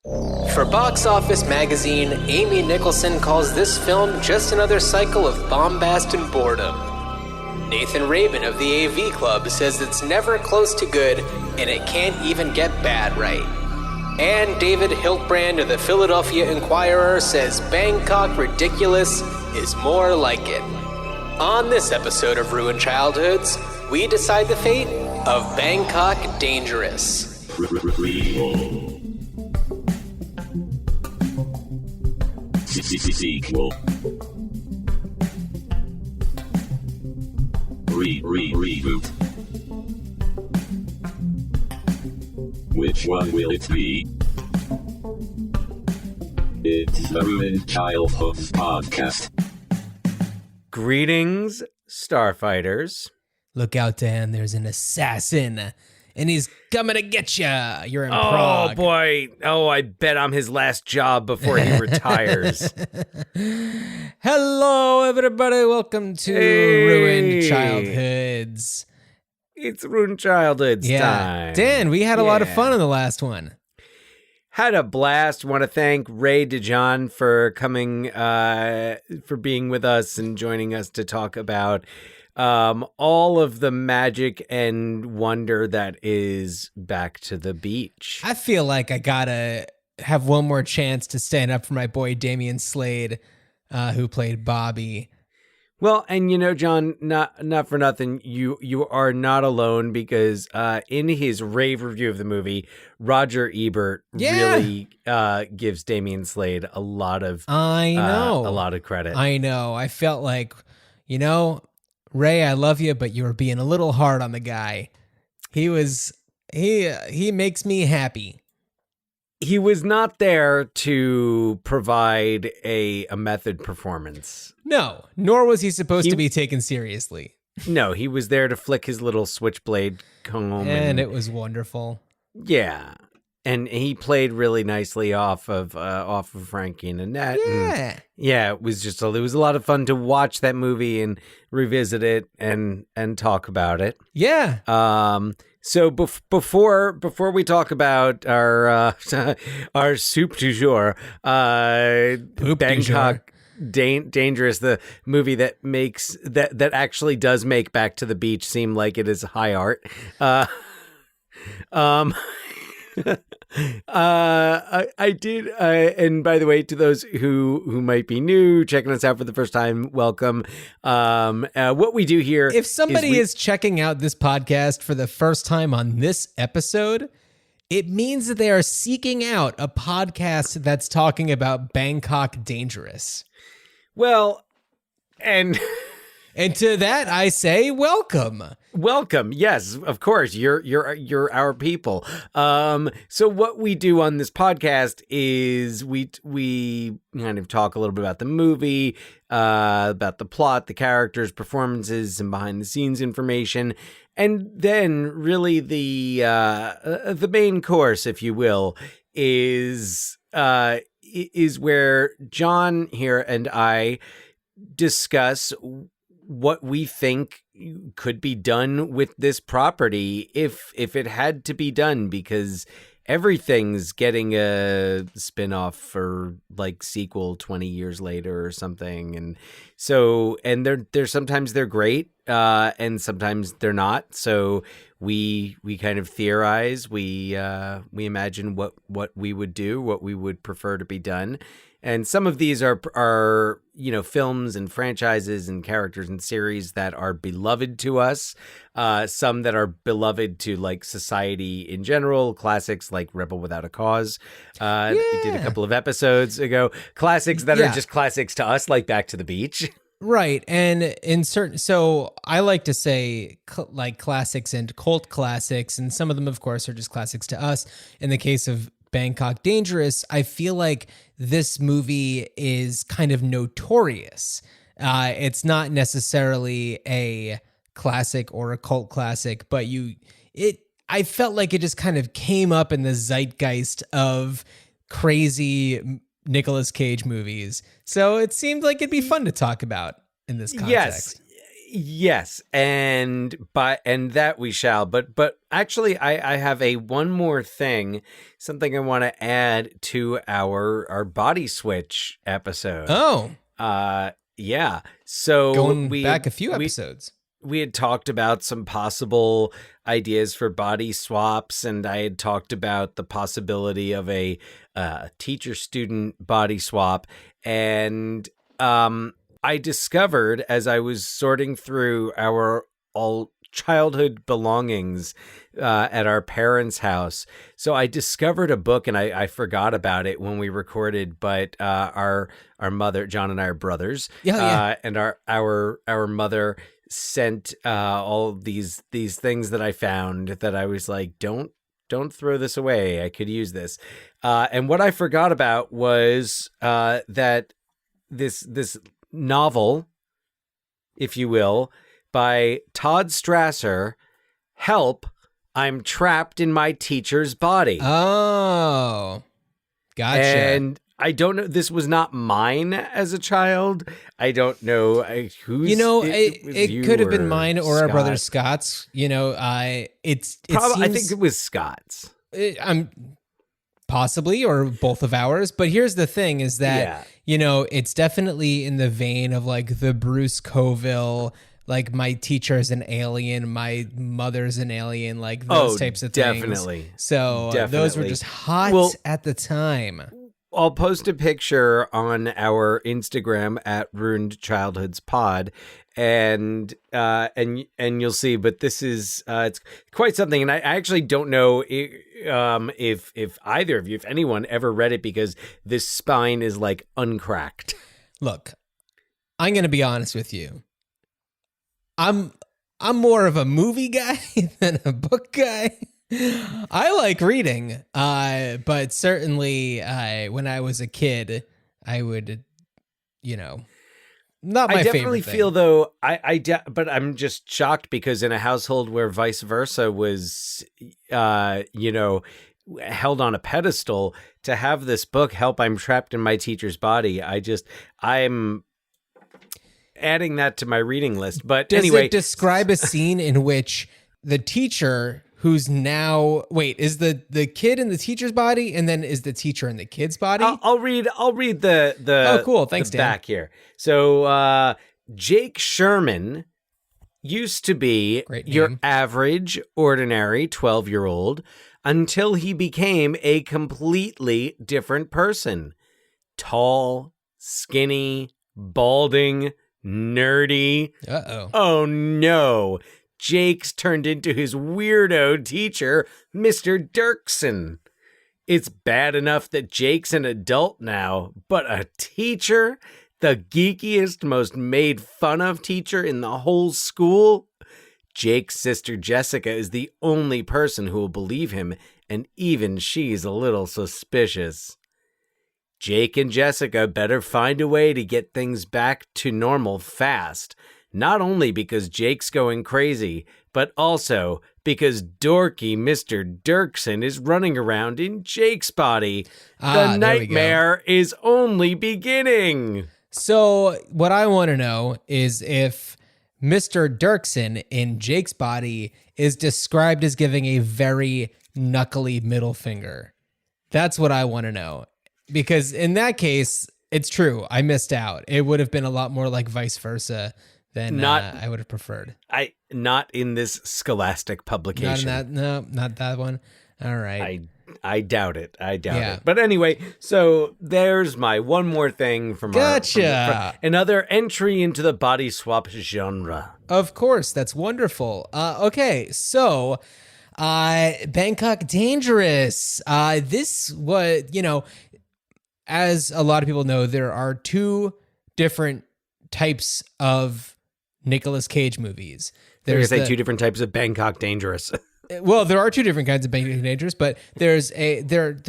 For Box Office Magazine, Amy Nicholson calls this film just another cycle of bombast and boredom. Nathan Rabin of the AV Club says it's never close to good, and it can't even get bad right. And David Hiltbrand of the Philadelphia Inquirer says Bangkok Ridiculous is more like it. On this episode of Ruined Childhoods, we decide the fate of Bangkok Dangerous. Sequel. Reboot. Which one will it be? It's the Ruined Childhoods podcast. Greetings, Starfighters. Look out, Dan. There's an assassin, and he's coming to get ya. You're in Prague. Oh, boy. Oh, I bet I'm his last job before he retires. Hello, everybody. Welcome to Ruined Childhoods. It's Ruined Childhoods time. Dan, we had a lot of fun on the last one. Had a blast. Want to thank Ray DeJohn for coming, for being with us and joining us to talk about all of the magic and wonder that is Back to the Beach. I feel like I gotta have one more chance to stand up for my boy Damian Slade, who played Bobby. Well, and you know, John, not for nothing, you are not alone, because in his rave review of the movie, Roger Ebert really gives Damian Slade a lot of credit. I know. I felt like, you know, Ray, I love you, but you were being a little hard on the guy. He makes me happy. He was not there to provide a method performance. No, nor was he supposed to be taken seriously. No, he was there to flick his little switchblade comb. And it was wonderful. Yeah. And he played really nicely off of Frankie and Annette. Yeah. And it was a lot of fun to watch that movie and revisit it and talk about it. Yeah. So before we talk about our soup du jour, Bangkok Dangerous, the movie that makes that actually does make Back to the Beach seem like it is high art. I did, and by the way, to those who might be new, checking us out for the first time, welcome. What we do here, if somebody is checking out this podcast for the first time on this episode, it means that they are seeking out a podcast that's talking about Bangkok Dangerous. Well, and to that I say welcome. Welcome. Yes, of course. You're our people. So what we do on this podcast is we kind of talk a little bit about the movie, about the plot, the characters, performances, and behind the scenes information. And then really the main course, if you will, is where John here and I discuss what we think could be done with this property if it had to be done, because everything's getting a spin-off or like sequel 20 years later or something. And so, and they're sometimes they're great, and sometimes they're not. So we kind of theorize, we imagine what we would do, what we would prefer to be done. And some of these are films and franchises and characters and series that are beloved to us. Some that are beloved to like society in general. Classics like Rebel Without a Cause. We did a couple of episodes ago. Classics that are just classics to us, like Back to the Beach. Right. And so I like to say like classics and cult classics, and some of them, of course, are just classics to us. In the case of Bangkok Dangerous, I feel like this movie is kind of notorious. It's not necessarily a classic or a cult classic, but I felt like it just kind of came up in the zeitgeist of crazy Nicolas Cage movies. So it seemed like it'd be fun to talk about in this context. Yes, and that we shall. But actually, I have one more thing, something I want to add to our body switch episode. Oh, yeah. So going back a few episodes. We had talked about some possible ideas for body swaps, and I had talked about the possibility of a teacher-student body swap, and I discovered as I was sorting through our all childhood belongings at our parents' house. So I discovered a book, and I forgot about it when we recorded, but our mother, John and I are brothers. Yeah. And our mother sent all these things that I found that I was like, don't throw this away. I could use this. And what I forgot about was that this novel, if you will, by Todd Strasser, Help, I'm Trapped in My Teacher's Body. Oh, gotcha. And I don't know, this was not mine as a child. I don't know who's. It could have been mine or our brother Scott. Scott's. I think it was Scott's. I'm possibly, or both of ours. But here's the thing is that, it's definitely in the vein of like the Bruce Coville, like my teacher's an alien, my mother's an alien, like those types of things. Definitely. So those were just hot at the time. I'll post a picture on our Instagram at Ruined Childhoods Pod, and you'll see. But this is it's quite something, and I actually don't know if either of you, if anyone, ever read it, because this spine is like uncracked. Look, I'm gonna be honest with you. I'm more of a movie guy than a book guy. I like reading, but certainly when I was a kid, I would, not my favorite thing. I definitely feel, though, but I'm just shocked because in a household where vice versa was, held on a pedestal, to have this book, Help, I'm Trapped in My Teacher's Body, I'm adding that to my reading list. But anyway. Does it describe a scene in which the teacher... who's now is the kid in the teacher's body, and then is the teacher in the kid's body? I'll read the oh, cool. Thanks, Dan. Back here. So Jake Sherman used to be your average, ordinary 12-year-old until he became a completely different person. Tall, skinny, balding, nerdy. Uh-oh. Oh no. Jake's turned into his weirdo teacher, Mr. Dirksen. It's bad enough that Jake's an adult now, but a teacher? The geekiest, most made fun of teacher in the whole school? Jake's sister Jessica is the only person who will believe him, and even she's a little suspicious. Jake and Jessica better find a way to get things back to normal fast. Not only because Jake's going crazy, but also because dorky Mr. Dirksen is running around in Jake's body. The nightmare is only beginning. So what I want to know is if Mr. Dirksen in Jake's body is described as giving a very knuckly middle finger. That's what I want to know. Because in that case, it's true. I missed out. It would have been a lot more like vice versa than I would have preferred. Not in this Scholastic publication. Not that one. All right. I doubt it. I doubt it. But anyway, so there's my one more thing from another entry into the body swap genre. Of course, that's wonderful. Okay, so Bangkok Dangerous. This was, as a lot of people know, there are two different types of Nicolas Cage movies. There's two different types of Bangkok Dangerous. Well, there are two different kinds of Bangkok Dangerous, but there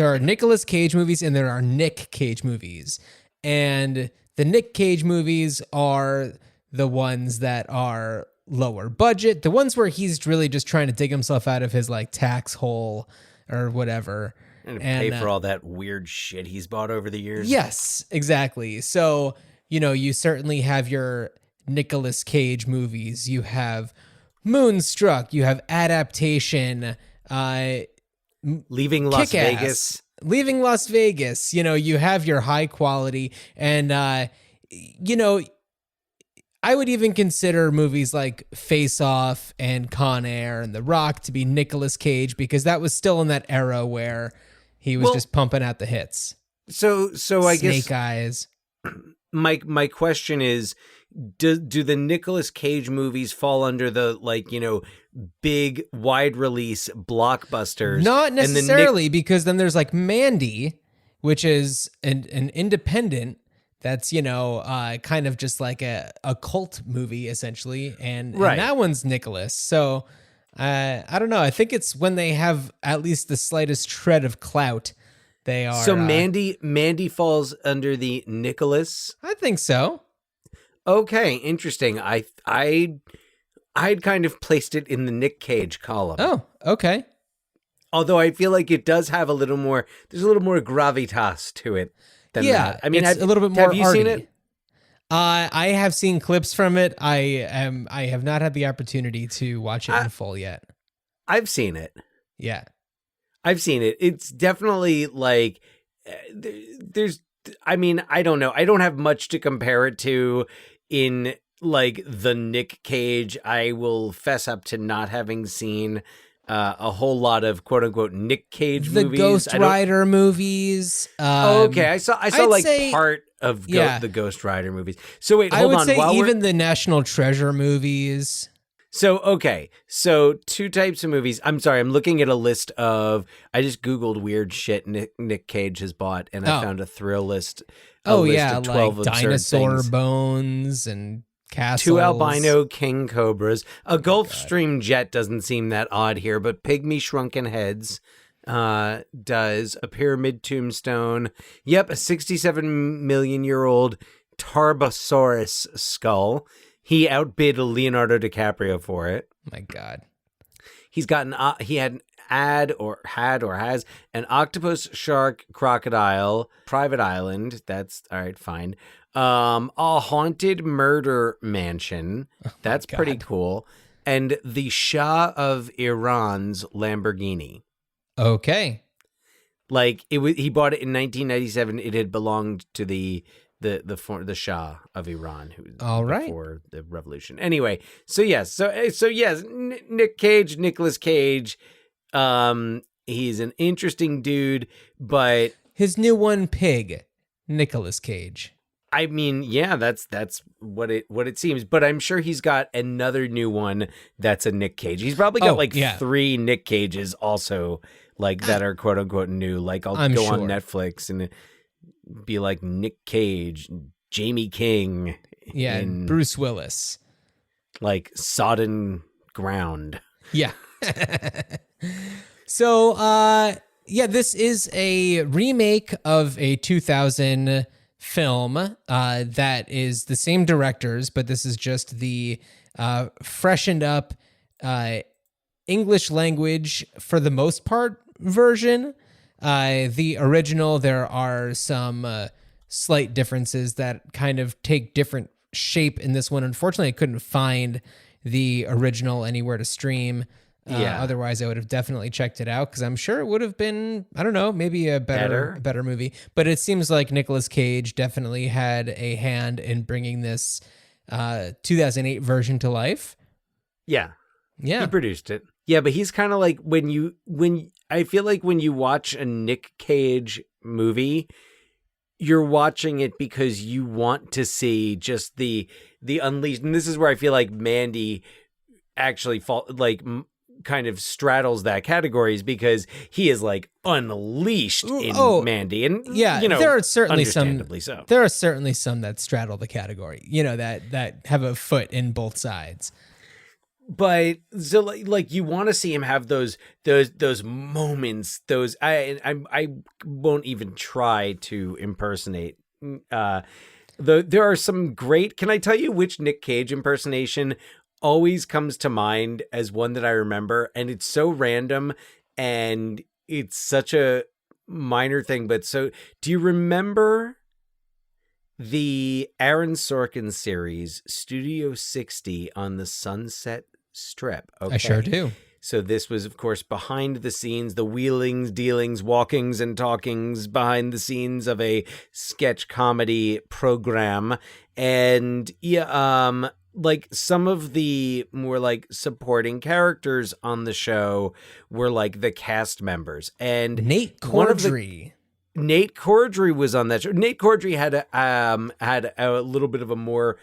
are Nicolas Cage movies and there are Nic Cage movies. And the Nic Cage movies are the ones that are lower budget, the ones where he's really just trying to dig himself out of his like tax hole or whatever. And pay for all that weird shit he's bought over the years. Yes, exactly. So, you certainly have your Nicolas Cage movies. You have Moonstruck, you have Adaptation, Leaving Las Kick-Ass, Vegas. Leaving Las Vegas. You have your high quality, and I would even consider movies like Face Off and Con Air and The Rock to be Nicolas Cage, because that was still in that era where he was just pumping out the hits. So I guess Snake Eyes. my question is, do the Nicolas Cage movies fall under the big wide release blockbusters? Not necessarily, because then there's like Mandy, which is an independent that's kind of just like a cult movie essentially, and that one's Nicolas. So I don't know. I think it's when they have at least the slightest shred of clout. They are. So Mandy falls under the Nicolas. I think so. Okay, interesting. I'd kind of placed it in the Nic Cage column. Oh, okay. Although I feel like it does have there's a little more gravitas to it than that. I mean, it's a little bit more have you arty. seen it? I have seen clips from it. I have not had the opportunity to watch it in full yet. I've seen it. Yeah. I've seen it. It's definitely like there's. I mean, I don't know. I don't have much to compare it to in like the Nic Cage. I will fess up to not having seen a whole lot of quote unquote Nic Cage the movies. Ghost Rider movies. Okay, I saw like say, part of the Ghost Rider movies. So wait, hold on. I would say even the National Treasure movies. So two types of movies. I'm sorry, I'm looking at a list of. I just Googled weird shit Nic Cage has bought, and I found a thrill list. List of 12 like absurd dinosaur things. bones and castles. 2 albino king cobras. A Gulfstream jet doesn't seem that odd here, but pygmy shrunken heads does. A pyramid tombstone. Yep, a 67 million year old Tarbosaurus skull. He outbid Leonardo DiCaprio for it. My God. He's got he had has an octopus, shark, crocodile, private island. That's all right, fine. A haunted murder mansion. That's pretty cool. And the Shah of Iran's Lamborghini. Okay. Like he bought it in 1997. It had belonged to the Shah of Iran, who before the revolution. Anyway, so yes, Nic Cage, Nicolas Cage. He's an interesting dude, but his new one, Pig, Nicolas Cage. I mean, yeah, that's what it seems. But I'm sure he's got another new one that's a Nic Cage. He's probably got 3 Nic Cages also, like that are quote unquote new. Like I'm go on Netflix and be like Nic Cage, Jamie King, and Bruce Willis, like sodden ground. Yeah. So, this is a remake of a 2000 film that is the same directors, but this is just the freshened up English language for the most part version. The original, there are some slight differences that kind of take different shape in this one. Unfortunately, I couldn't find the original anywhere to stream. Otherwise, I would have definitely checked it out because I'm sure it would have been, I don't know, maybe a better movie. But it seems like Nicolas Cage definitely had a hand in bringing this 2008 version to life. Yeah. He produced it. Yeah, but he's kind of like I feel like when you watch a Nic Cage movie, you're watching it because you want to see just the unleashed. And this is where I feel like Mandy actually kind of straddles that categories because he is like unleashed in Mandy. And there are certainly understandably so. There are certainly some that straddle the category, that have a foot in both sides. But so like you want to see him have those moments, I won't even try to impersonate. There are some great. Can I tell you which Nic Cage impersonation always comes to mind as one that I remember? And it's so random and it's such a minor thing. But so do you remember the Aaron Sorkin series Studio 60 on the Sunset Strip. Okay. I sure do. So this was, of course, behind the scenes, the wheelings, dealings, walkings, and talkings behind the scenes of a sketch comedy program. And yeah, like some of the more like supporting characters on the show were like the cast members. And Nate Cordry. Nate Cordry was on that show. Nate Cordry had a little bit of a more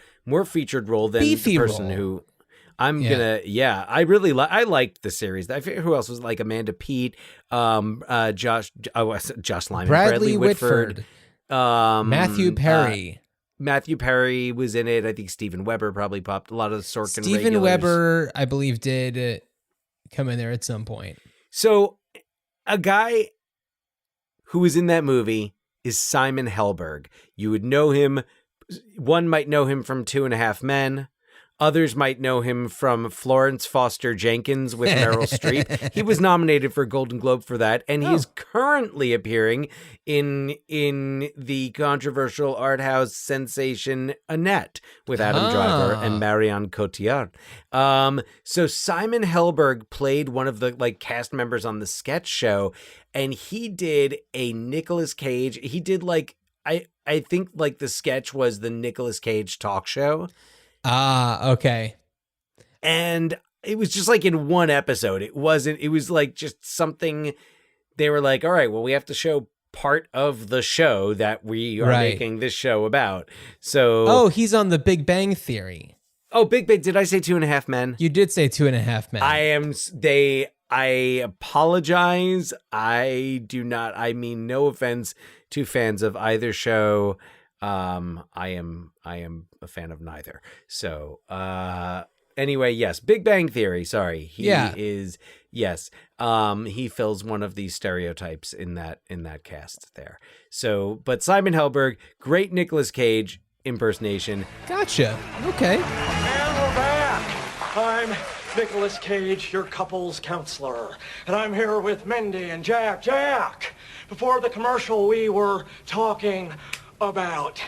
featured role than Beefy the person role. who I really I liked the series. I forget who else was, like Amanda Peet, Josh Lyman, Bradley Whitford, Matthew Perry. Matthew Perry was in it. I think Steven Weber probably popped. A lot of the Sorkin Steven regulars. Weber, I believe, did come in there at some point. So a guy who was in that movie is Simon Helberg. You would know him. One might know him from 2.5 Men. Others might know him from Florence Foster Jenkins with Meryl Streep. He was nominated for a Golden Globe for that, and he's currently appearing in the controversial art house sensation Annette with Adam Driver and Marion Cotillard. So Simon Helberg played one of the like cast members on the sketch show, and he did a Nicolas Cage. He did like I think like the sketch was the Nicolas Cage talk show. Ah, okay. And it was just like in one episode. It was like just something they were like, all right, well, we have to show part of the show that we are making this show about. So, he's on the Big Bang Theory. Oh, Big Bang. Did I say 2.5 Men? You did say 2.5 Men. I apologize. I mean no offense to fans of either show. I am a fan of neither. So, anyway, yes, Big Bang Theory. Sorry. He is, yes. He fills one of these stereotypes in that cast there. So, but Simon Helberg, great Nicolas Cage impersonation. Gotcha. Okay. And we're back. I'm Nicolas Cage, your couples counselor. And I'm here with Mandy and Jack. Jack, before the commercial, we were talking about.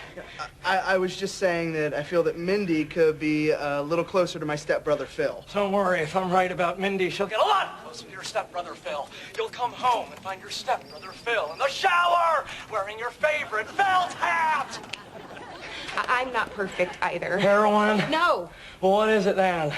I was just saying that I feel that Mindy could be a little closer to my stepbrother Phil. Don't worry, if I'm right about Mindy, she'll get a lot closer to your stepbrother Phil. You'll come home and find your stepbrother Phil in the shower, wearing your favorite felt hat. I'm not perfect either. Heroin? No. Well, what is it then?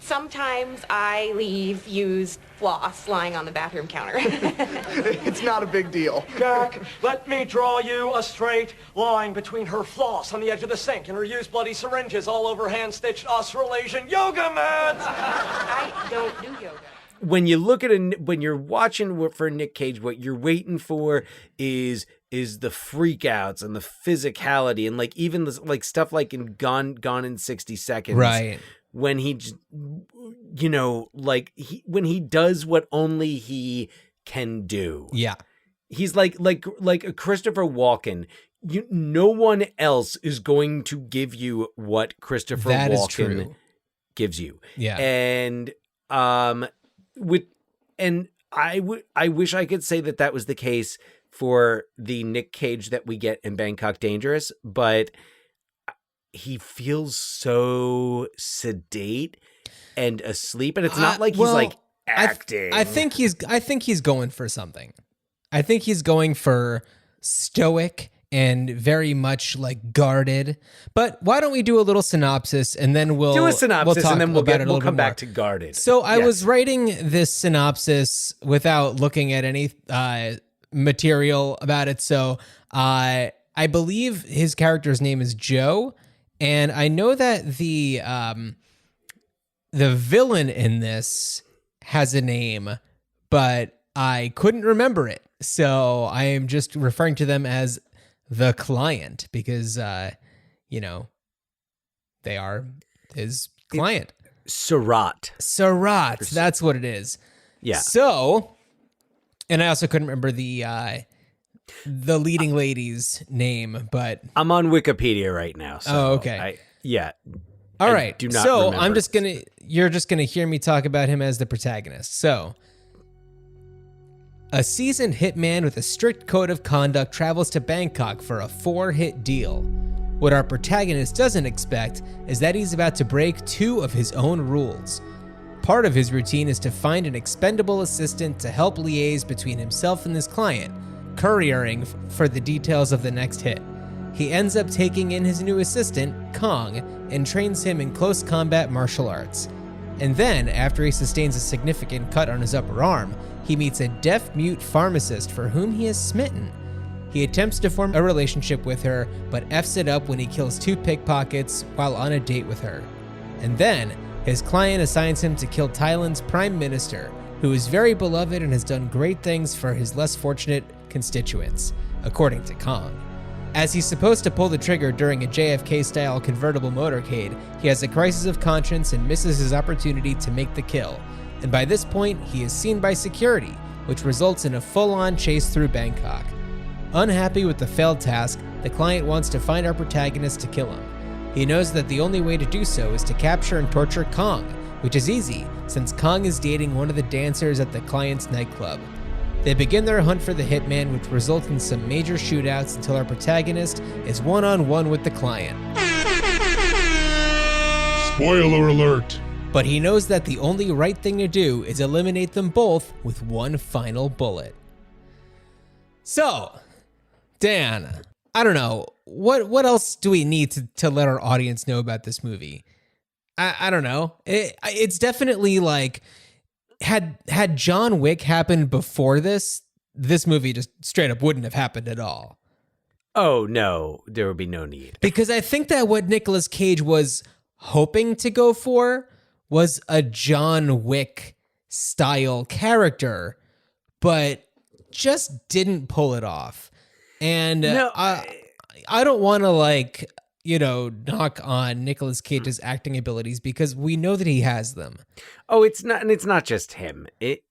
Sometimes I leave used floss lying on the bathroom counter. It's not a big deal. Jack, let me draw you a straight line between her floss on the edge of the sink and her used bloody syringes all over hand-stitched Australasian yoga mats. I don't do yoga. When you look at when you're watching for Nic Cage, what you're waiting for is the freakouts and the physicality and like even the, like stuff like in Gone in 60 Seconds. Right. When he, you know, like when he does what only he can do. Yeah. He's like a Christopher Walken. No one else is going to give you what Christopher Walken gives you. Yeah. And I wish I could say that was the case for the Nic Cage that we get in Bangkok Dangerous, but he feels so sedate and asleep, and it's not like he's like acting. I think he's going for something. I think he's going for stoic and very much like guarded. But why don't we do a little synopsis and then we'll do a synopsis talk and then we'll come back more. to guarded. So I was writing this synopsis without looking at any material about it. So I believe his character's name is Joe. And I know that the villain in this has a name, but I couldn't remember it. So I am just referring to them as the client because, they are his client. Surat. That's what it is. Yeah. So, and I also couldn't remember the leading lady's name, but I'm on Wikipedia right now. So okay. All right. Do not so remember. you're just gonna hear me talk about him as the protagonist. So A seasoned hitman with a strict code of conduct travels to Bangkok for a 4-hit deal. What our protagonist doesn't expect is that he's about to break 2 of his own rules. Part of his routine is to find an expendable assistant to help liaise between himself and his client, couriering for the details of the next hit. He ends up taking in his new assistant, Kong, and trains him in close combat martial arts. And then, after he sustains a significant cut on his upper arm, he meets a deaf-mute pharmacist for whom he is smitten. He attempts to form a relationship with her, but F's it up when he kills 2 pickpockets while on a date with her. And then, his client assigns him to kill Thailand's prime minister, who is very beloved and has done great things for his less fortunate constituents, according to Kong. As he's supposed to pull the trigger during a JFK-style convertible motorcade, he has a crisis of conscience and misses his opportunity to make the kill. And by this point, he is seen by security, which results in a full-on chase through Bangkok. Unhappy with the failed task, the client wants to find our protagonist to kill him. He knows that the only way to do so is to capture and torture Kong, which is easy, since Kong is dating one of the dancers at the client's nightclub. They begin their hunt for the hitman, which results in some major shootouts until our protagonist is one-on-one with the client. Spoiler alert! But he knows that the only right thing to do is eliminate them both with one final bullet. So, Dan, I don't know. What else do we need to let our audience know about this movie? I don't know. It's definitely like, had John Wick happened before this movie just straight up wouldn't have happened at all. Oh, no, there would be no need. Because I think that what Nicolas Cage was hoping to go for was a John Wick style character, but just didn't pull it off. And No, I don't want to knock on Nicolas Cage's acting abilities because we know that he has them. Oh, it's not, and it's not just him. It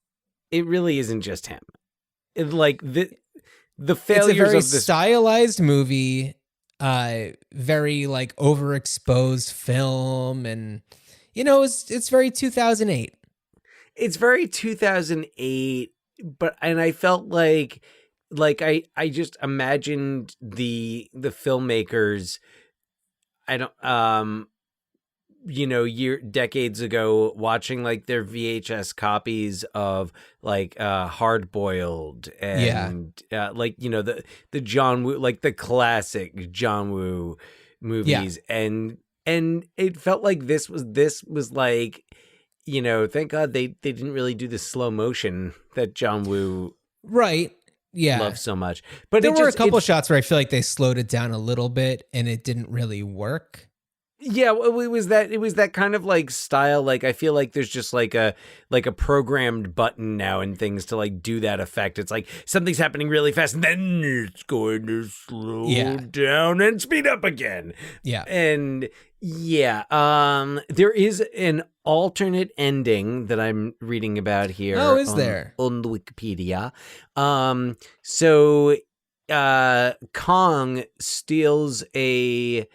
really isn't just him. The failures it's a very of this stylized movie, very like overexposed film, and it's very 2008. It's very 2008, and I felt like I just imagined the filmmakers. I don't decades ago watching like their VHS copies of like Hard Boiled and the John Woo, like the classic John Woo movies, and it felt like this was like, thank God they didn't really do the slow motion that John Woo loves so much. But there were a couple shots where I feel like they slowed it down a little bit and it didn't really work. Yeah, it was that kind of like style. Like I feel like there's just like a programmed button now and things to like do that effect. It's like something's happening really fast and then it's going to slow down and speed up again. Yeah. And there is an alternate ending that I'm reading about here. Oh, is there? On the Wikipedia. So Kong steals a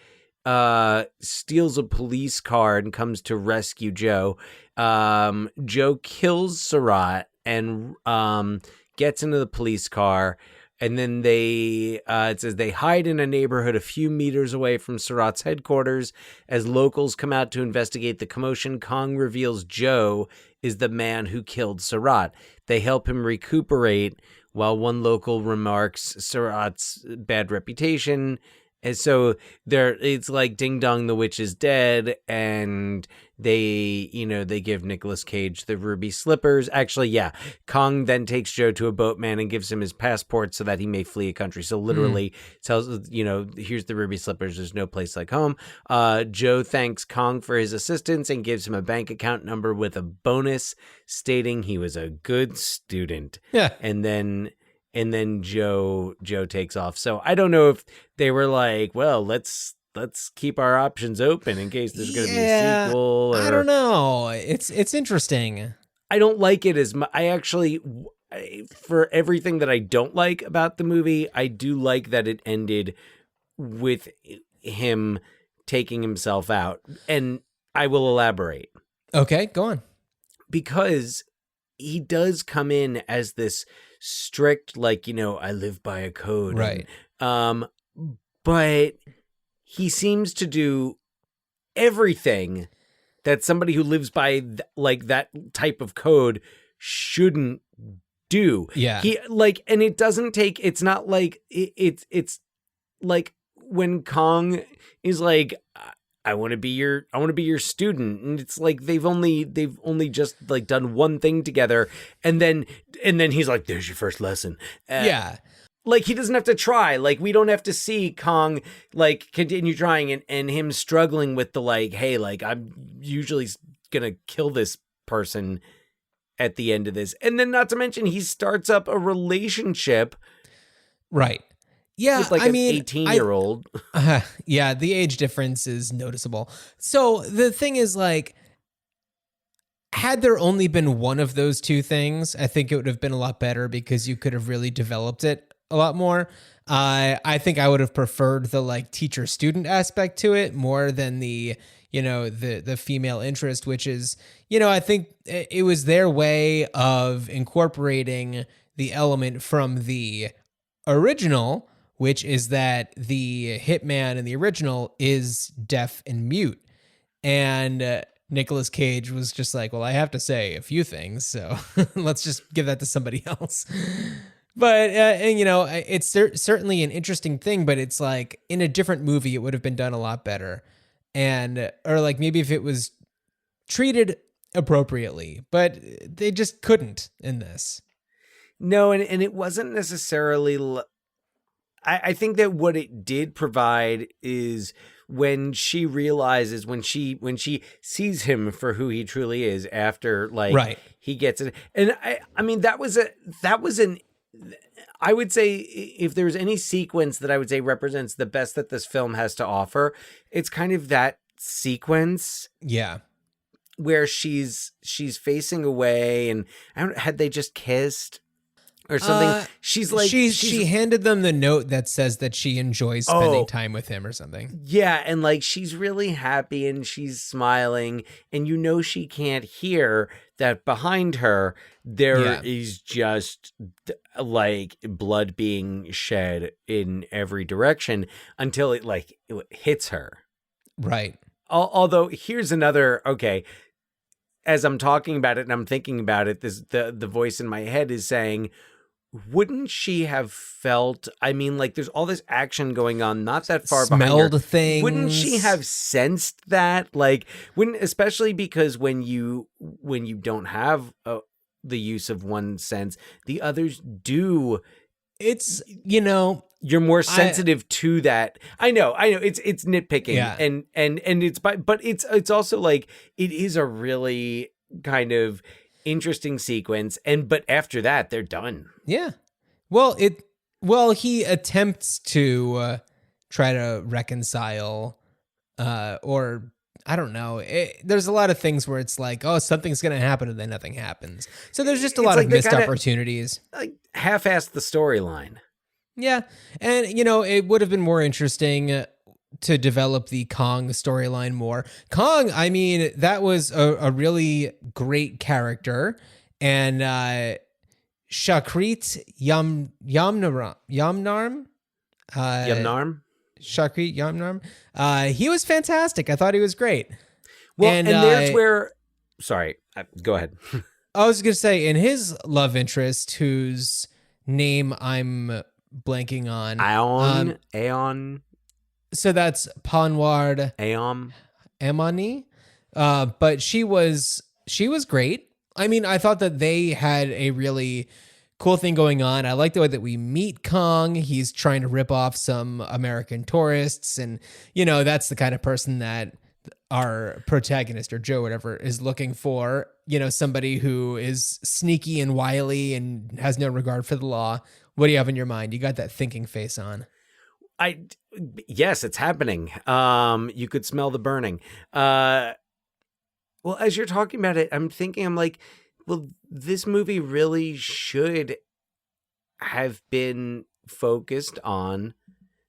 police car and comes to rescue Joe. Joe kills Surratt and gets into the police car, and then it says they hide in a neighborhood a few meters away from Surratt's headquarters. As locals come out to investigate the commotion, Kong reveals Joe is the man who killed Surratt. They help him recuperate, while one local remarks Surratt's bad reputation. And so it's like ding dong, the witch is dead, and they give Nicolas Cage the ruby slippers. Actually, Kong then takes Joe to a boatman and gives him his passport so that he may flee a country. So literally tells, here's the ruby slippers. There's no place like home. Joe thanks Kong for his assistance and gives him a bank account number with a bonus stating he was a good student. Yeah. And then Joe takes off. So I don't know if they were like, well, let's keep our options open in case there's going to be a sequel. Or... I don't know. It's interesting. I don't like it as much. For everything that I don't like about the movie, I do like that it ended with him taking himself out. And I will elaborate. Okay, go on. Because he does come in as this strict, like, I live by a code. Right. And, but he seems to do everything that somebody who lives by like that type of code shouldn't do. Yeah. And it doesn't take, it's not like it's like when Kong is like, I want to be your student, and it's like they've only just like done one thing together, and then he's like, there's your first lesson. Yeah. Like, he doesn't have to try. Like, we don't have to see Kong like continue trying and him struggling with the like, hey, like, I'm usually gonna kill this person at the end of this. And then, not to mention, he starts up a relationship. Right. Yeah. With like an 18-year-old. Yeah. The age difference is noticeable. So the thing is, like, had there only been one of those two things, I think it would have been a lot better because you could have really developed it a lot more. I think I would have preferred the like teacher student aspect to it more than the female interest, which is, I think it was their way of incorporating the element from the original, which is that the Hitman in the original is deaf and mute. And Nicolas Cage was just like, well, I have to say a few things, so let's just give that to somebody else. But, it's certainly an interesting thing, but it's like in a different movie, it would have been done a lot better. Or like maybe if it was treated appropriately, but they just couldn't in this. No, and it wasn't necessarily... I think that what it did provide is when she realizes, when she sees him for who he truly is after, like, right. He gets it. And I mean, that was an... I would say if there's any sequence that I would say represents the best that this film has to offer, it's kind of that sequence. Yeah. Where she's facing away, and had they just kissed or something? She's like, she handed them the note that says that she enjoys spending time with him or something. Yeah. And like, she's really happy and she's smiling, and she can't hear that behind her there is just like blood being shed in every direction until it hits her. Right. Although here's another, okay, as I'm talking about it and I'm thinking about it, the voice in my head is saying, wouldn't she have felt, I mean, like, there's all this action going on not that far behind her. Smelled things. Wouldn't she have sensed that? Like, especially because when you don't have the use of one sense, the others do. It's, you're more sensitive to that. I know it's nitpicking. Yeah. And it's, but it's also like, it is a really kind of interesting sequence, but after that they're done. Yeah. Well, he attempts to try to reconcile, or I don't know. There's a lot of things where it's like, oh, something's going to happen, and then nothing happens. So there's just a lot of missed opportunities. Like, half-assed the storyline. Yeah. And, it would have been more interesting to develop the Kong storyline more. Kong, I mean, that was a really great character. And Shakrit Yamnarm? Shakrit Yamnarm. He was fantastic. I thought he was great. Well, and there's where... Sorry, go ahead. I was going to say, in his love interest, whose name I'm blanking on. Aeon. So that's Panward Amani. But she was great. I mean, I thought that they had a really cool thing going on. I like the way that we meet Kong. He's trying to rip off some American tourists. And, that's the kind of person that our protagonist, or Joe, whatever, is looking for. Somebody who is sneaky and wily and has no regard for the law. What do you have in your mind? You got that thinking face on. Yes, it's happening. You could smell the burning. Well, as you're talking about it, I'm like, well, this movie really should have been focused on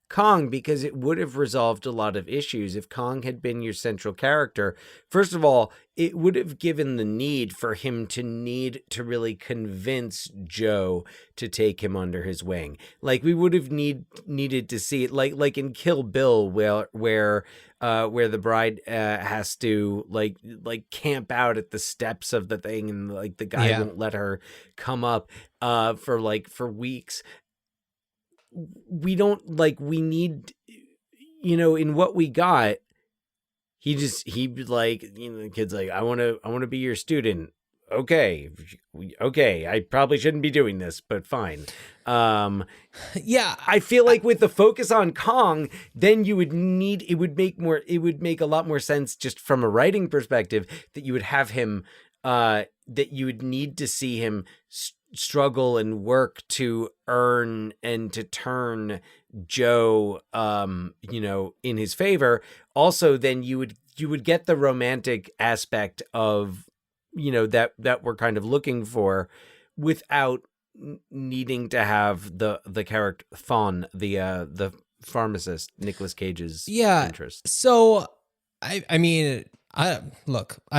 Kong, because it would have resolved a lot of issues. If Kong had been your central character, first of all, it would have given the need for him to need to really convince Joe to take him under his wing. Like, we would have needed to see it, like in Kill Bill, where the bride has to like camp out at the steps of the thing, and like the guy won't let her come up for weeks. We need, in what we got, the kid's like, I want to be your student. Okay. I probably shouldn't be doing this, but fine. I feel like with the focus on Kong, then it would make a lot more sense just from a writing perspective that you would have him, that you would need to see him struggle and work to earn and to turn Joe, in his favor. Also, then you would get the romantic aspect of, that we're kind of looking for, without needing to have the character Thawne, the pharmacist, Nicolas Cage's interest. So, I mean, I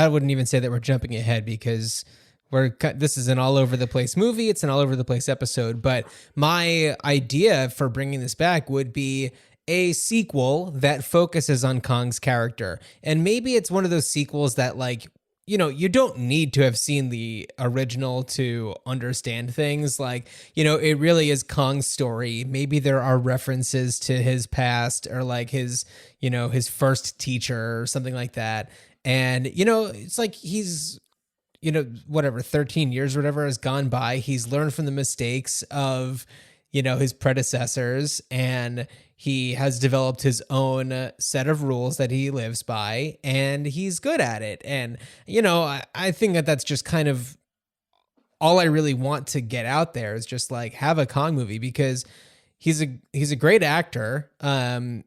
wouldn't even say that we're jumping ahead, because this is an all over the place movie. It's an all over the place episode. But my idea for bringing this back would be a sequel that focuses on Kong's character. And maybe it's one of those sequels that, like, you don't need to have seen the original to understand things. Like, it really is Kong's story. Maybe there are references to his past, or like his first teacher or something like that. And, it's like he's, 13 years or whatever has gone by. He's learned from the mistakes of, his predecessors, and he has developed his own set of rules that he lives by, and he's good at it. And, I think that that's just kind of all I really want to get out there, is just like have a Kong movie, because he's a great actor. I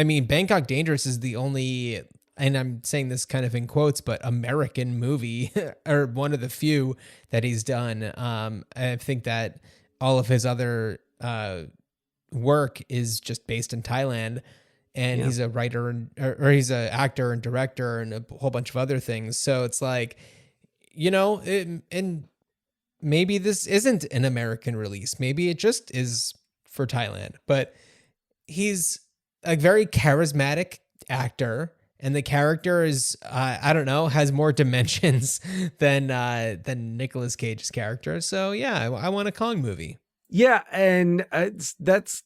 mean, Bangkok Dangerous is the only, and I'm saying this kind of in quotes, but American movie, or one of the few that he's done. I think that all of his other work is just based in Thailand, and he's a writer or he's an actor and director and a whole bunch of other things. So it's like, and maybe this isn't an American release. Maybe it just is for Thailand, but he's a very charismatic actor. And the character is, I don't know, has more dimensions than Nicolas Cage's character. So yeah, I want a Kong movie. Yeah, and that's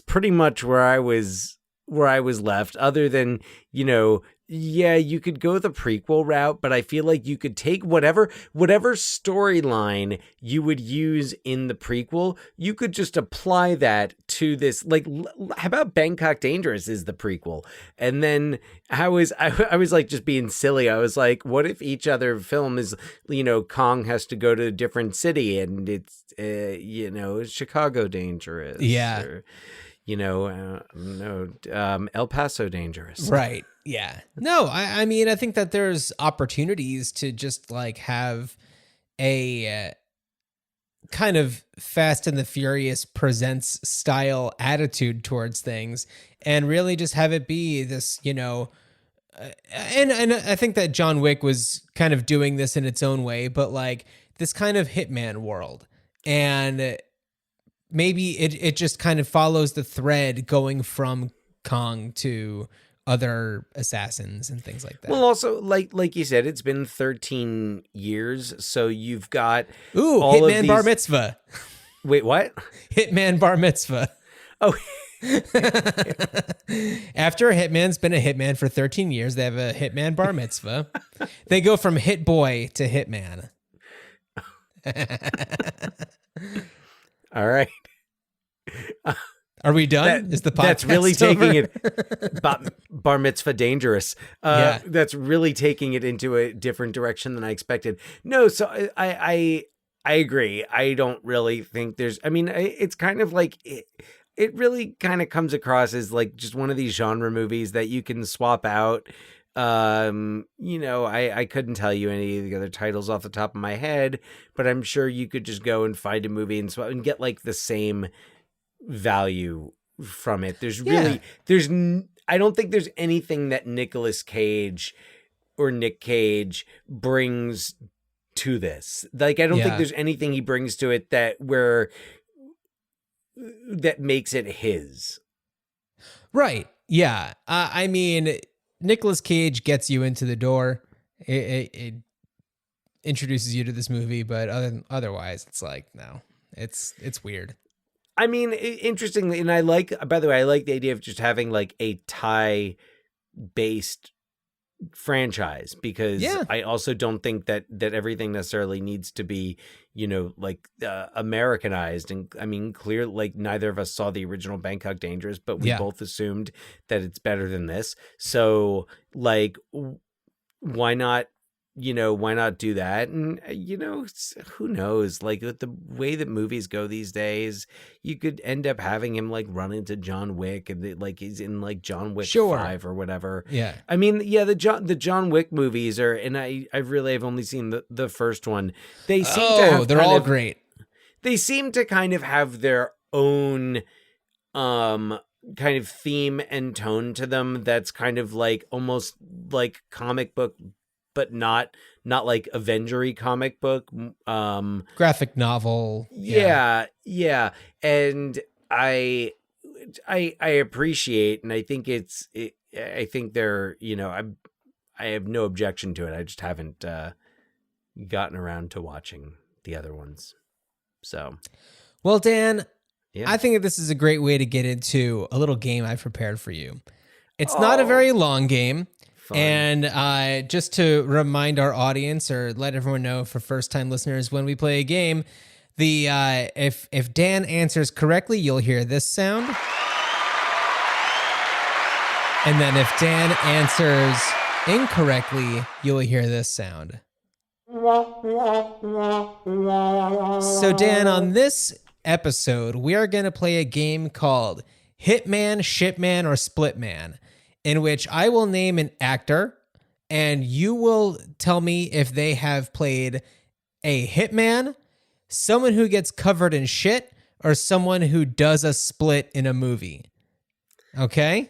pretty much where I was left. Other than, you could go the prequel route, but I feel like you could take whatever storyline you would use in the prequel, you could just apply that to this. Like, how about Bangkok Dangerous is the prequel? And then I was like just being silly. I was like, what if each other film is, Kong has to go to a different city, and it's, Chicago Dangerous. Yeah. Or, El Paso Dangerous. Right. Yeah. No, I mean, I think that there's opportunities to just like have a kind of Fast and the Furious Presents style attitude towards things, and really just have it be this, and I think that John Wick was kind of doing this in its own way, but like this kind of Hitman world. And maybe it just kind of follows the thread going from Kong to other assassins and things like that. Well, also, like you said, it's been 13 years, so you've got all Hitman of these... Bar Mitzvah. Wait, what? Hitman Bar Mitzvah. Oh. After a hitman's been a hitman for 13 years, they have a Hitman Bar Mitzvah. They go from hit boy to hitman. All right. Are we done? Is the podcast that's really over? Taking it Bar Mitzvah Dangerous. That's really taking it into a different direction than I expected. No, so I agree. I don't really think there's, I mean, it's kind of like it really kind of comes across as like just one of these genre movies that you can swap out. I couldn't tell you any of the other titles off the top of my head, but I'm sure you could just go and find a movie and swap and get like the same value from it. I don't think there's anything that Nicolas Cage or Nic Cage brings to this. Like, I don't think there's anything he brings to it that makes it his. Right. Yeah. I mean, Nicolas Cage gets you into the door. It introduces you to this movie, but otherwise it's like, no, it's weird. I mean, interestingly, and by the way, I like the idea of just having like a Thai-based franchise, because I also don't think that everything necessarily needs to be, like Americanized. And I mean, clear, like neither of us saw the original Bangkok Dangerous, but we both assumed that it's better than this. So like, why not do that? And who knows, like with the way that movies go these days, you could end up having him like run into John Wick, and like he's in like John Wick 5 or whatever. I mean, the John Wick movies are, and I've only seen the first one. They seem to have they're all great. They seem to kind of have their own kind of theme and tone to them that's kind of like almost like comic book, but not like Avenger-y comic book, graphic novel. Yeah. And I appreciate, and I think I think they're, I have no objection to it. I just haven't gotten around to watching the other ones. So, well, Dan, I think that this is a great way to get into a little game I've prepared for you. It's not a very long game. Fun. And just to remind our audience, or let everyone know for first-time listeners, when we play a game, if Dan answers correctly, you'll hear this sound. And then if Dan answers incorrectly, you'll hear this sound. So Dan, on this episode, we are going to play a game called Hitman, Shitman, or Splitman, in which I will name an actor and you will tell me if they have played a hitman, someone who gets covered in shit, or someone who does a split in a movie. Okay?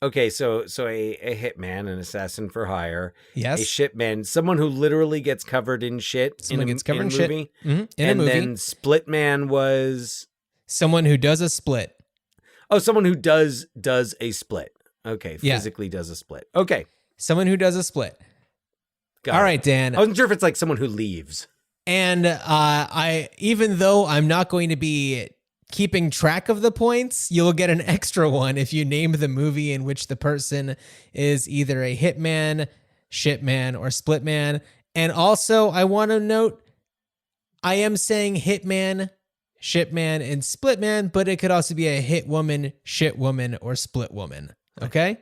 Okay, so a hitman, an assassin for hire. Yes. A shitman, someone who literally gets covered in shit in a movie. Mm-hmm. In and a movie. Then Splitman was someone who does a split. Oh, someone who does a split. Okay, physically does a split. Okay. Someone who does a split. Got All it. right, Dan. I wasn't sure if it's like someone who leaves. And even though I'm not going to be keeping track of the points, you'll get an extra one if you name the movie in which the person is either a hitman, shitman, or splitman. And also, I want to note, I am saying hitman, shitman, and splitman, but it could also be a hit woman, shit woman, or split woman. Okay?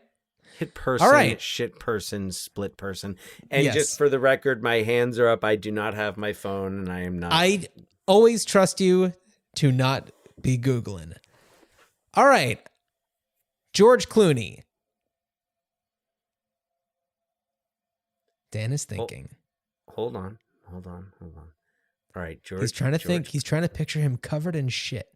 Hit person, all right. Shit person, split person. And just for the record, my hands are up. I do not have my phone, and I am not. I always trust you to not be Googling. All right. George Clooney. Dan is thinking. Hold on. All right, George. He's trying to think. He's trying to picture him covered in shit.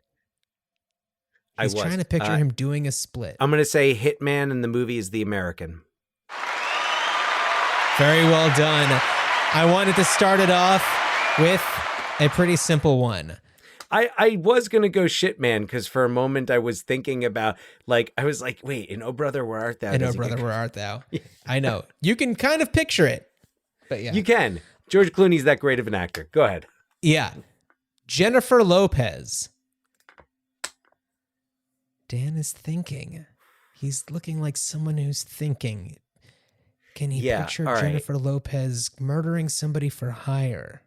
He's trying to picture him doing a split. I'm going to say Hitman, and the movie is The American. Very well done. I wanted to start it off with a pretty simple one. I was going to go Shitman, because for a moment I was thinking about, like, I was like, wait, in Oh Brother, Where Art Thou? In Oh Brother, Where Art Thou? I know. You can kind of picture it. But yeah. You can. George Clooney's that great of an actor. Go ahead. Yeah. Jennifer Lopez. Dan is thinking. He's looking like someone who's thinking. Can he picture Jennifer Lopez murdering somebody for hire?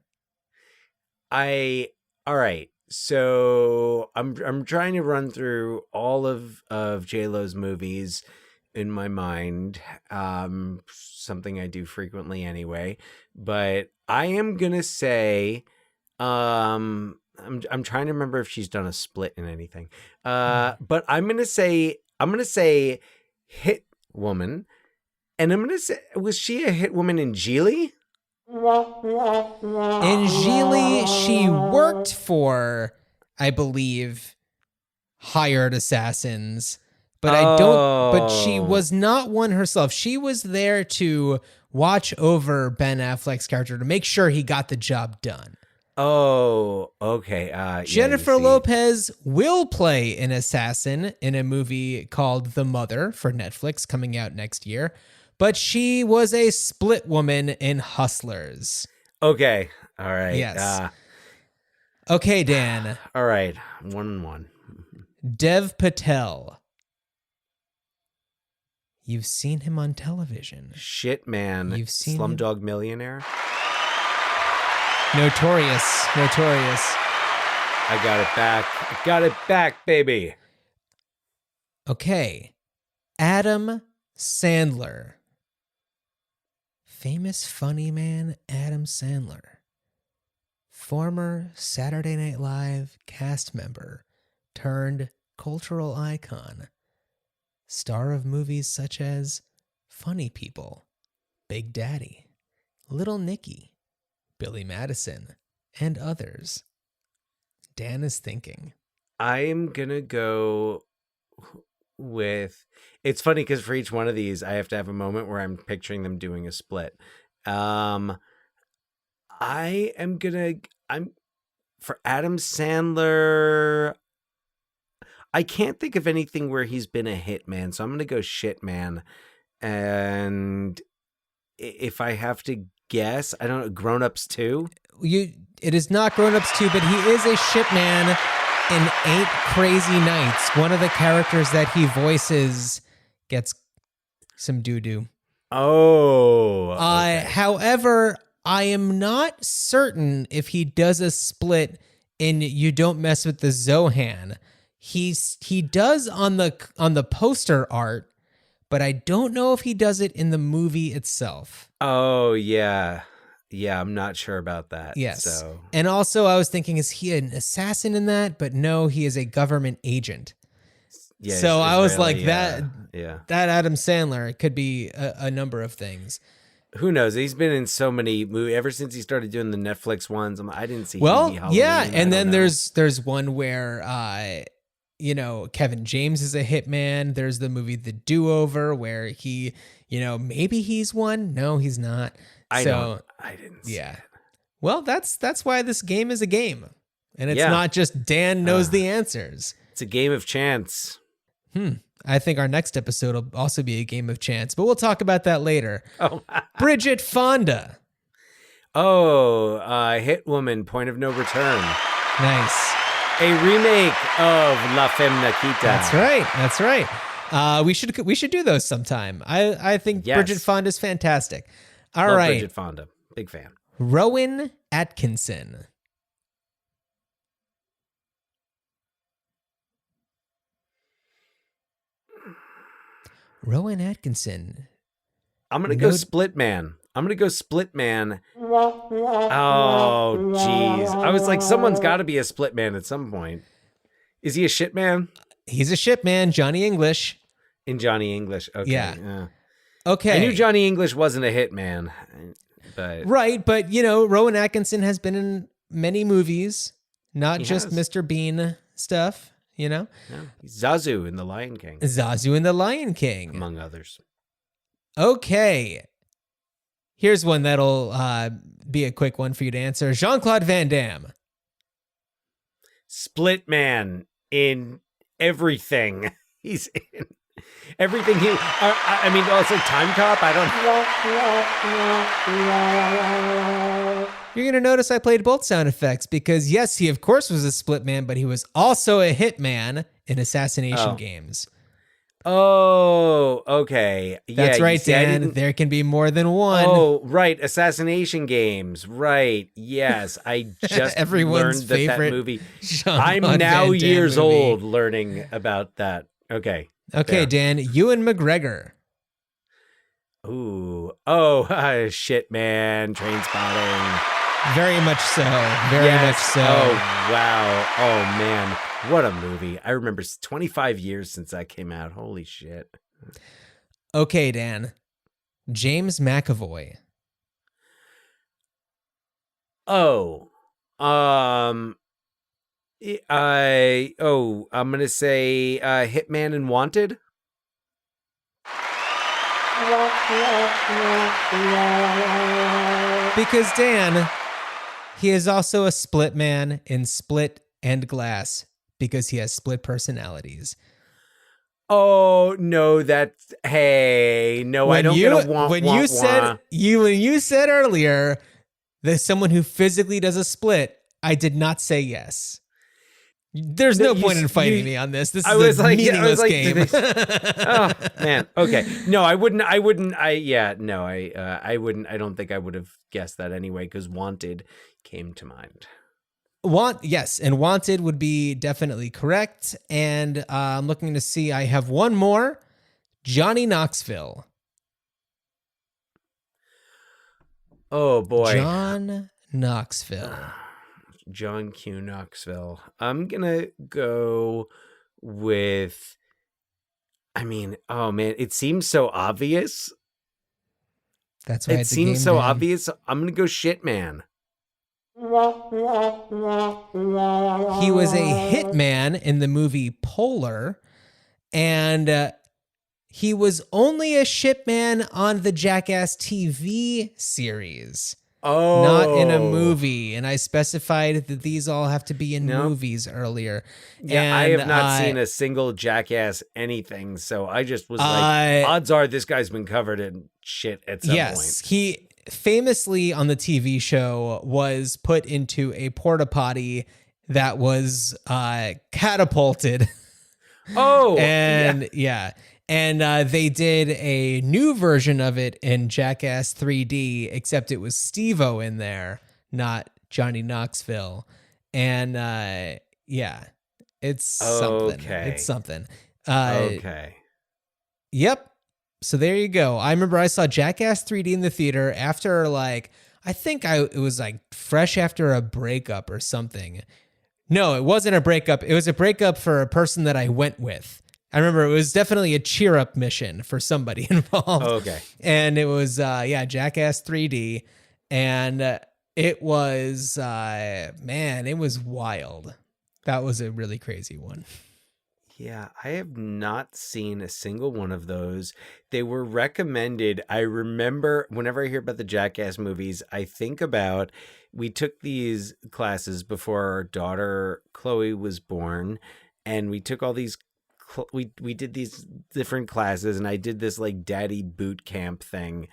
All right. So I'm trying to run through all of J-Lo's movies in my mind. Something I do frequently anyway. But I am gonna say, I'm trying to remember if she's done a split in anything. But I'm gonna say Hit Woman, and I'm gonna say, was she a hit woman in Geely? In Geely, she worked for, I believe, hired assassins, but but she was not one herself. She was there to watch over Ben Affleck's character to make sure he got the job done. Oh, okay. Jennifer Lopez will play an assassin in a movie called The Mother for Netflix coming out next year, but she was a split woman in Hustlers. Okay. All right. Yes. Okay, Dan. All right. 1-1. Dev Patel. You've seen him on television. Shitman. You've seen Slumdog Millionaire. Notorious. I got it back, baby. Okay. Adam Sandler. Famous funny man Adam Sandler. Former Saturday Night Live cast member turned cultural icon. Star of movies such as Funny People, Big Daddy, Little Nicky, Billy Madison, and others. Dan is thinking. I'm going to go with... It's funny because for each one of these, I have to have a moment where I'm picturing them doing a split. For Adam Sandler... I can't think of anything where he's been a hitman, so I'm going to go Shitman. And if I have to guess, I don't know, Grown Ups 2? It is not Grown Ups 2, but he is a shitman in 8 Crazy Nights. One of the characters that he voices gets some doo-doo. Oh. Okay. However, I am not certain if he does a split in You Don't Mess with the Zohan. He does on the poster art, but I don't know if he does it in the movie itself. Oh, yeah. Yeah, I'm not sure about that. Yes. So. And also I was thinking, is he an assassin in that? But no, he is a government agent. Yeah, so I was like, yeah. that Adam Sandler could be a number of things. Who knows? He's been in so many movies ever since he started doing the Netflix ones. I didn't see. Well, Halloween, yeah, and then there's one where Kevin James is a hitman. There's the movie The Do-Over where he, maybe he's one. No, he's not. I didn't see it. Well, that's why this game is a game. And it's not just Dan knows the answers. It's a game of chance. I think our next episode will also be a game of chance, but we'll talk about that later. Oh. Bridget Fonda. Oh, Hit Woman, Point of No Return. Nice. A remake of La Femme Nikita. That's right. We should do those sometime. I think Bridget Fonda's fantastic. All right. Bridget Fonda. Big fan. Rowan Atkinson. Rowan Atkinson. I'm going to go Splitman. Oh, jeez. I was like, someone's got to be a Splitman at some point. Is he a shitman? He's a shitman, Johnny English. In Johnny English. Okay. Yeah. Okay. I knew Johnny English wasn't a hitman. But right, but Rowan Atkinson has been in many movies, not just Mr. Bean stuff, No, he's Zazu in The Lion King. Among others. Okay. Here's one that'll be a quick one for you to answer. Jean-Claude Van Damme. Splitman in everything. He's in everything. Also Time Cop. You're going to notice I played both sound effects because, yes, he of course was a split man, but he was also a hitman in assassination games. Oh, okay. That's right, Dan. There can be more than one. Oh, right. Assassination games. Right. Yes. I just Everyone's learned that movie. I'm now years old learning about that. Okay. Okay, Dan. Ewan McGregor. Ooh. Oh, shit, man. Train Spotting. Very much so. Very much so. Oh, wow. Oh, man. What a movie. I remember 25 years since that came out. Holy shit. Okay, Dan. James McAvoy. Oh. I'm gonna say Hitman and Wanted. Because Dan, he is also a split man in Split and Glass because he has split personalities. Oh no, that's I don't get a womp, when womp, you said earlier that someone who physically does a split, I did not say yes. There's no point in fighting me on this. This is a meaningless game. Oh man. Okay. No, I wouldn't. I don't think I would have guessed that anyway because Wanted came to mind. Yes, and Wanted would be definitely correct. And I'm looking to see. I have one more. Johnny Knoxville. Oh boy, John Knoxville. John Q. Knoxville. I'm gonna go with. I mean, oh man, it seems so obvious. That's why it seems so obvious. I'm gonna go Shitman. He was a hitman in the movie Polar, and he was only a shipman on the Jackass TV series. Oh, not in a movie. And I specified that these all have to be in movies earlier. Yeah, and I have not seen a single Jackass anything, so I just was like, odds are this guy's been covered in shit at some point. Yes, he famously on the TV show was put into a porta potty that was catapulted. Oh, and yeah. And they did a new version of it in Jackass 3D, except it was Steve-O in there, not Johnny Knoxville. And yeah, it's something. Okay. It's something. Okay. Yep. So there you go. I remember I saw Jackass 3D in the theater after it was like fresh after a breakup or something. No, it wasn't a breakup. It was a breakup for a person that I went with. I remember it was definitely a cheer up mission for somebody involved. Okay. And it was, Jackass 3D. And it was, it was wild. That was a really crazy one. Yeah, I have not seen a single one of those. They were recommended. I remember whenever I hear about the Jackass movies, I think about we took these classes before our daughter Chloe was born, and we took all these we did these different classes, and I did this like daddy boot camp thing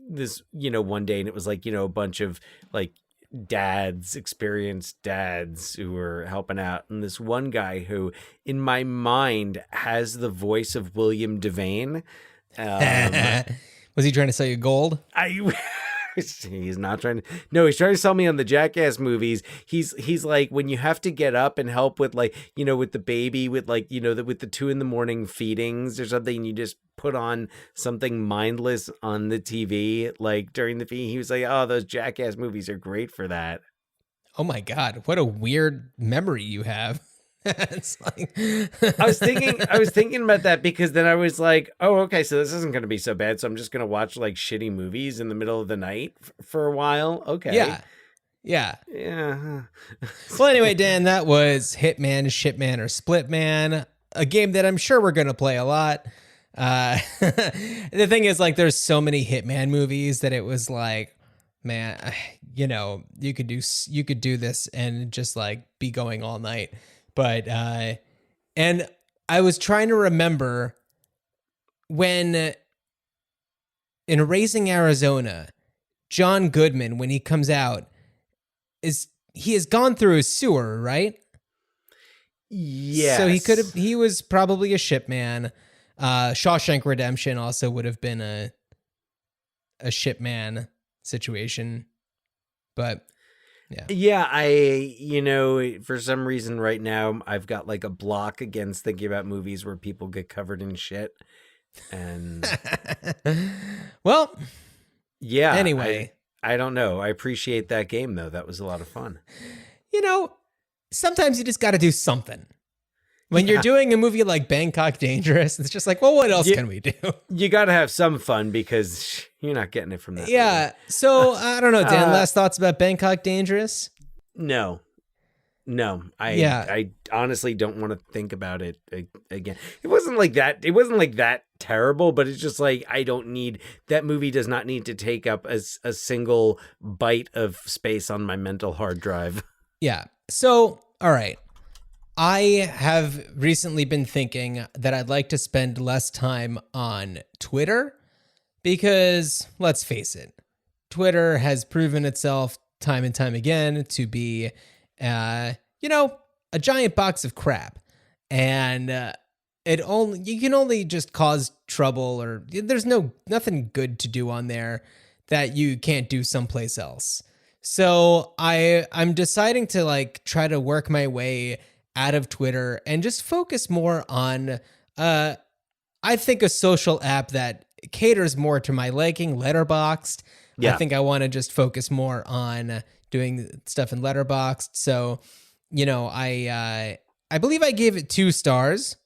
this one day, and it was like a bunch of like experienced dads who were helping out, and this one guy who in my mind has the voice of William Devane. Was he trying to sell you gold? He's not trying to. No, he's trying to sell me on the Jackass movies. He's like, when you have to get up and help with with the baby, with with the 2 a.m. feedings or something, you just put on something mindless on the TV like during the feed. He was like, oh, those Jackass movies are great for that. Oh my God, what a weird memory you have. It's like I was thinking about that, because then I was like, oh, okay, so this isn't going to be so bad. So I'm just going to watch like shitty movies in the middle of the night for a while. Okay. Yeah. Well, anyway, Dan, that was Hitman, Shitman, or Splitman, a game that I'm sure we're going to play a lot. The thing is, like, there's so many Hitman movies that it was like, man, you could do this and just like be going all night. But, and I was trying to remember when in Raising Arizona, John Goodman, when he comes out, he has gone through a sewer, right? Yes. So he was probably a shipman. Shawshank Redemption also would have been a shipman situation, but yeah, I for some reason right now I've got like a block against thinking about movies where people get covered in shit, and well, yeah, anyway, I don't know. I appreciate that game though. That was a lot of fun. Sometimes you just got to do something. When you're doing a movie like Bangkok Dangerous, it's just like, well, what else can we do? You got to have some fun because you're not getting it from that. Yeah. movie. So I don't know, Dan, last thoughts about Bangkok Dangerous? No. No, Yeah. I honestly don't want to think about it again. It wasn't like that. It wasn't like that terrible, but it's just like I don't need that movie. Does not need to take up a single byte of space on my mental hard drive. Yeah. So, all right. I have recently been thinking that I'd like to spend less time on Twitter because, let's face it, Twitter has proven itself time and time again to be, a giant box of crap. And you can only just cause trouble, or there's nothing good to do on there that you can't do someplace else. So I'm deciding to like try to work my way out of Twitter and just focus more on, I think, a social app that caters more to my liking, Letterboxd. Yeah. I think I want to just focus more on doing stuff in Letterboxd. So, I believe I gave it 2 stars,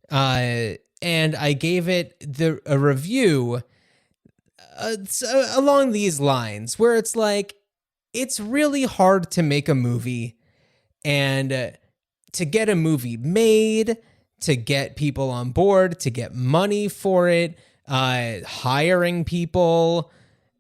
and I gave it a review along these lines, where it's like, it's really hard to make a movie, and to get a movie made, to get people on board, to get money for it, hiring people,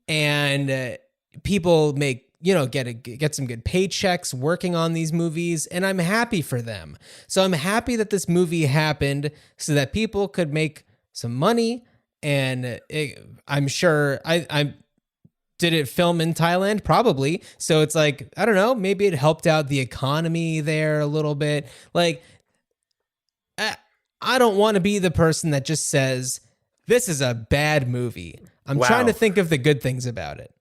and people make, get some good paychecks working on these movies, and I'm happy for them. So I'm happy that this movie happened so that people could make some money, and I'm sure I did it film in Thailand? Probably. So it's like, I don't know, maybe it helped out the economy there a little bit. Like, I don't want to be the person that just says, this is a bad movie. I'm Wow. trying to think of the good things about it.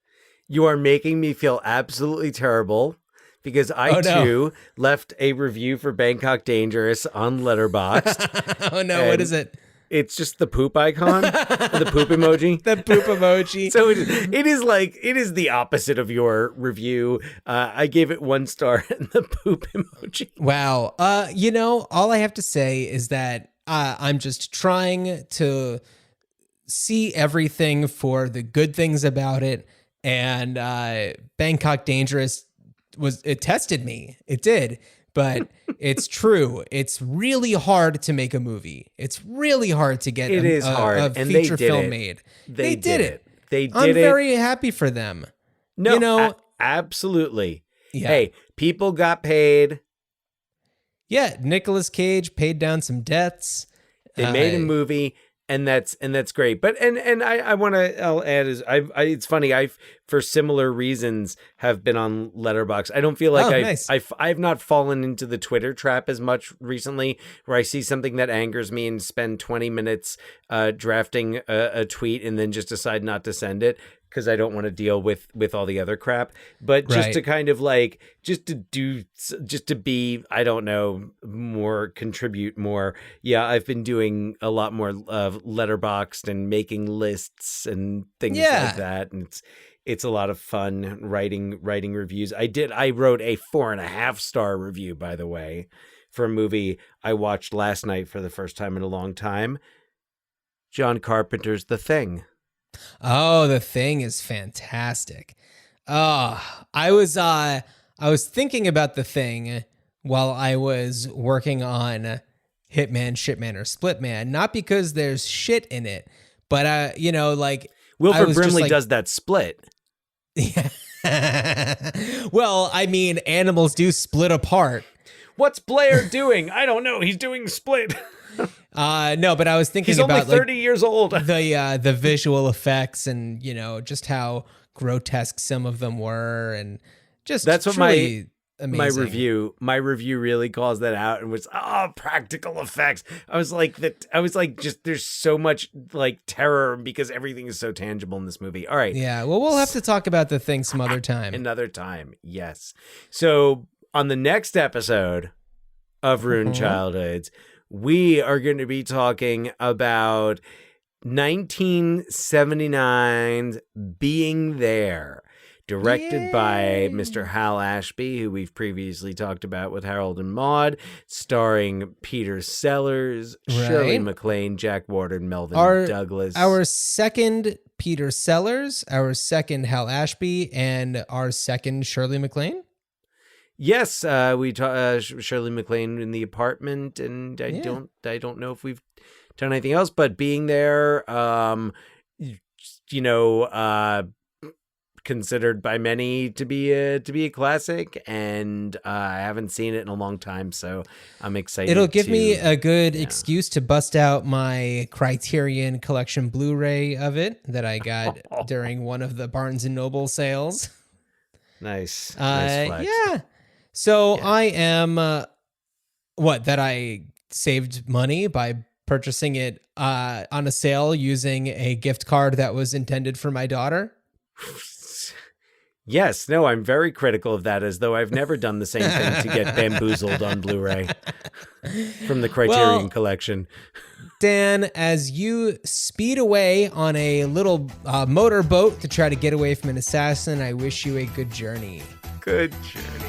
You are making me feel absolutely terrible because I too left a review for Bangkok Dangerous on Letterboxd. Oh no, what is it? It's just the poop icon, the poop emoji. The poop emoji. So it is the opposite of your review. I gave it 1 star and the poop emoji. Wow. All I have to say is that I'm just trying to see everything for the good things about it. And Bangkok Dangerous it tested me. It did. But it's true. It's really hard to make a movie. It's really hard to get a feature film made. They did it. They did it. I'm very happy for them. No, absolutely. Yeah. Hey, people got paid. Yeah, Nicolas Cage paid down some debts. They made a movie. And that's great. But I'll add is it's funny. I've for similar reasons have been on Letterboxd. I don't feel like I've not fallen into the Twitter trap as much recently, where I see something that angers me and spend 20 minutes drafting a tweet and then just decide not to send it because I don't want to deal with all the other crap. But just to kind of like just to be, I don't know, contribute more. Yeah, I've been doing a lot more of Letterboxd and making lists and things like that, and it's a lot of fun writing reviews. I wrote a 4.5 star review, by the way, for a movie I watched last night for the first time in a long time. John Carpenter's The Thing. Oh, The Thing is fantastic. I was thinking about The Thing while I was working on Hitman, Shitman, or Splitman, not because there's shit in it, but Wilford Brimley does that split. Yeah. Well, I mean, animals do split apart. What's Blair doing? I don't know. He's doing split. No, but I was thinking he's about only 30 years old. The visual effects and just how grotesque some of them were, and just that's what amazing. my review really calls that out and was practical effects. I was like just there's so much like terror because everything is so tangible in this movie. All right. Yeah, well, we'll have to talk about The Thing some other time. Another time. Yes. So on the next episode of Ruined Childhoods, we are going to be talking about 1979's Being There, directed by Mr. Hal Ashby, who we've previously talked about with Harold and Maude, starring Peter Sellers, Shirley MacLaine, Jack Warden, Melvin Douglas. Our second Peter Sellers, our second Hal Ashby, and our second Shirley MacLaine? Yes, we Shirley MacLaine in the apartment, and I don't know if we've done anything else, but being there, considered by many to be a classic, and I haven't seen it in a long time, so I'm excited. It'll give me a good excuse to bust out my Criterion Collection Blu-ray of it that I got during one of the Barnes and Noble sales. Nice flex. Yeah. So I am that I saved money by purchasing it on a sale using a gift card that was intended for my daughter. Yes, no, I'm very critical of that, as though I've never done the same thing to get bamboozled on Blu-ray from the Criterion Collection. Dan, as you speed away on a little motorboat to try to get away from an assassin, I wish you a good journey. Good journey.